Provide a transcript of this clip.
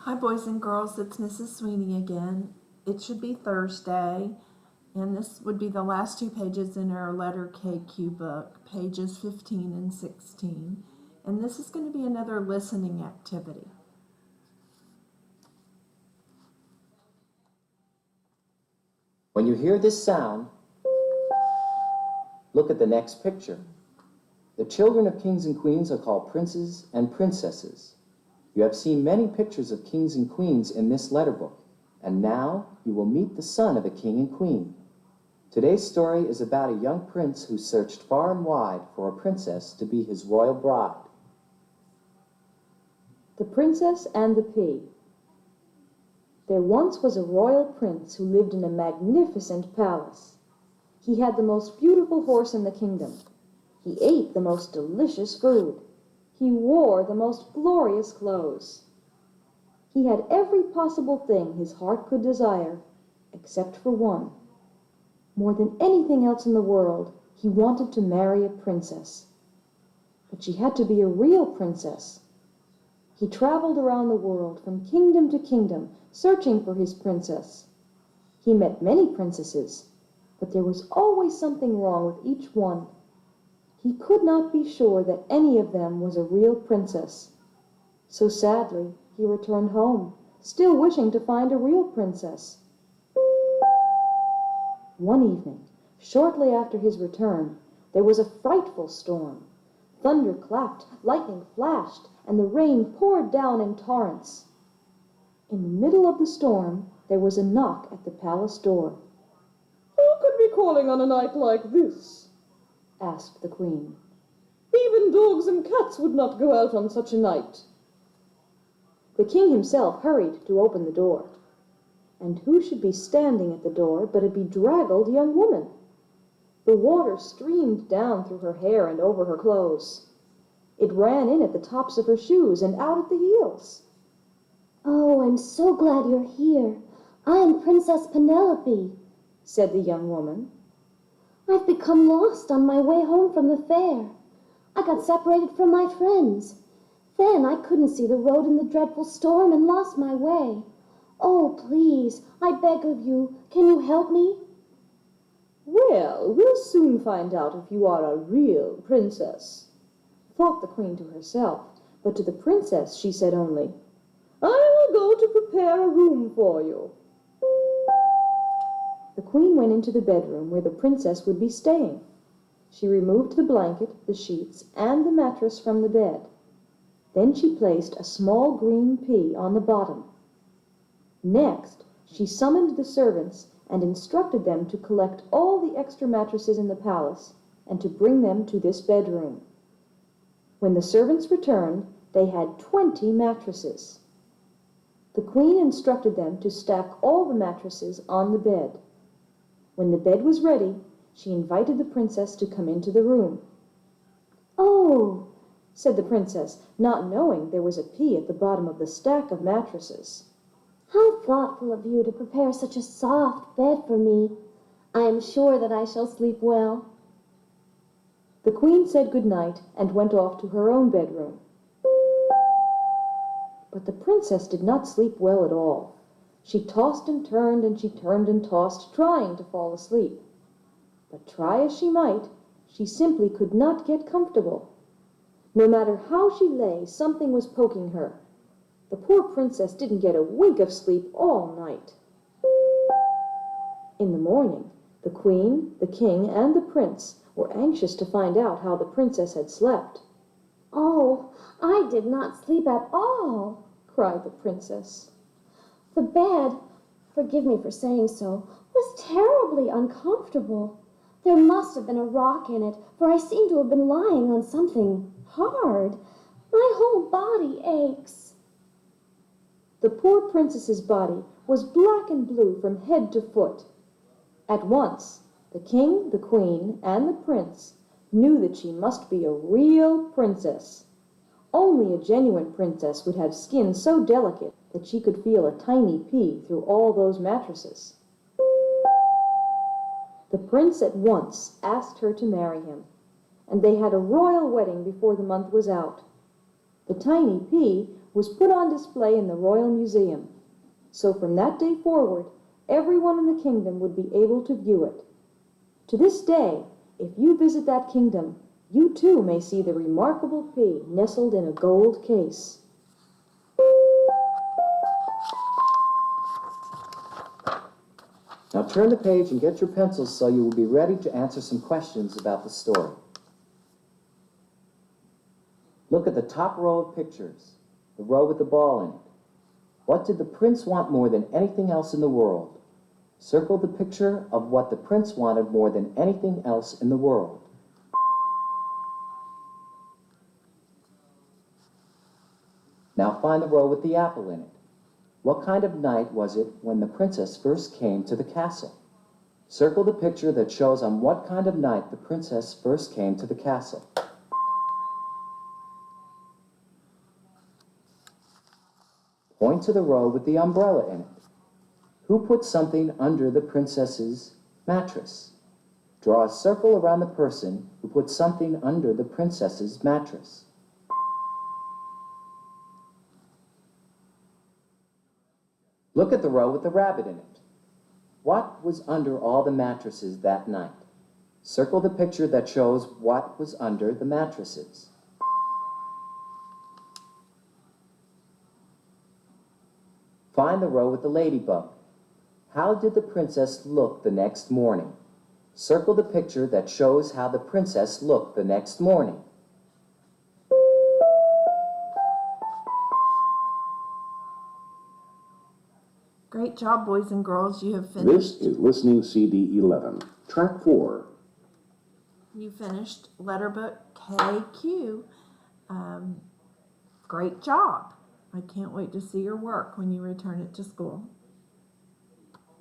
Hi, boys and girls. It's Mrs. Sweeney again. It should be Thursday, and this would be the last two pages in our letter KQ book, pages 15 and 16. And this is going to be another listening activity. When you hear this sound, look at the next picture. The children of kings and queens are called princes and princesses. You have seen many pictures of kings and queens in this letter book, and now you will meet the son of a king and queen. Today's story is about a young prince who searched far and wide for a princess to be his royal bride. The Princess and the Pea. There once was a royal prince who lived in a magnificent palace. He had the most beautiful horse in the kingdom. He ate the most delicious food. He wore the most glorious clothes. He had every possible thing his heart could desire, except for one. More than anything else in the world, he wanted to marry a princess. But she had to be a real princess. He traveled around the world from kingdom to kingdom, searching for his princess. He met many princesses, but there was always something wrong with each one. He could not be sure that any of them was a real princess. So sadly, he returned home, still wishing to find a real princess. One evening, shortly after his return, there was a frightful storm. Thunder clapped, lightning flashed, and the rain poured down in torrents. In the middle of the storm, there was a knock at the palace door. "Who could be calling on a night like this?" asked the queen. "Even dogs and cats would not go out on such a night." The king himself hurried to open the door. And who should be standing at the door but a bedraggled young woman? The water streamed down through her hair and over her clothes. It ran in at the tops of her shoes and out at the heels. "Oh, I'm so glad you're here. I am Princess Penelope," said the young woman. "I've become lost on my way home from the fair. I got separated from my friends. Then I couldn't see the road in the dreadful storm and lost my way. Oh, please, I beg of you, can you help me?" "Well, we'll soon find out if you are a real princess," thought the queen to herself, but to the princess she said only, "I will go to prepare a room for you." The queen went into the bedroom where the princess would be staying. She removed the blanket, the sheets, and the mattress from the bed. Then she placed a small green pea on the bottom. Next, she summoned the servants and instructed them to collect all the extra mattresses in the palace and to bring them to this bedroom. When the servants returned, they had 20 mattresses. The queen instructed them to stack all the mattresses on the bed. When the bed was ready, she invited the princess to come into the room. "Oh," said the princess, not knowing there was a pea at the bottom of the stack of mattresses. "How thoughtful of you to prepare such a soft bed for me. I am sure that I shall sleep well." The queen said good night and went off to her own bedroom. But the princess did not sleep well at all. She tossed and she turned and tossed, trying to fall asleep. But try as she might, she simply could not get comfortable. No matter how she lay, something was poking her. The poor princess didn't get a wink of sleep all night. In the morning, the queen, the king, and the prince were anxious to find out how the princess had slept. "Oh, I did not sleep at all," cried the princess. "The bed, forgive me for saying so, was terribly uncomfortable. There must have been a rock in it, for I seem to have been lying on something hard. My whole body aches." The poor princess's body was black and blue from head to foot. At once, the king, the queen, and the prince knew that she must be a real princess. Only a genuine princess would have skin so delicate that she could feel a tiny pea through all those mattresses. The prince at once asked her to marry him, and they had a royal wedding before the month was out. The tiny pea was put on display in the Royal Museum. So from that day forward, everyone in the kingdom would be able to view it. To this day, if you visit that kingdom, you too may see the remarkable pea nestled in a gold case. Now turn the page and get your pencils so you will be ready to answer some questions about the story. Look at the top row of pictures, the row with the ball in it. What did the prince want more than anything else in the world? Circle the picture of what the prince wanted more than anything else in the world. Now find the row with the apple in it. What kind of night was it when the princess first came to the castle? Circle the picture that shows on what kind of night the princess first came to the castle. Point to the row with the umbrella in it. Who put something under the princess's mattress? Draw a circle around the person who put something under the princess's mattress. Look at the row with the rabbit in it. What was under all the mattresses that night? Circle the picture that shows what was under the mattresses. Find the row with the ladybug. How did the princess look the next morning? Circle the picture that shows how the princess looked the next morning. Great job, boys and girls. You have This finished. is listening CD 11, track 4. You finished letter book KQ. Great job. I can't wait to see your work when you return it to school.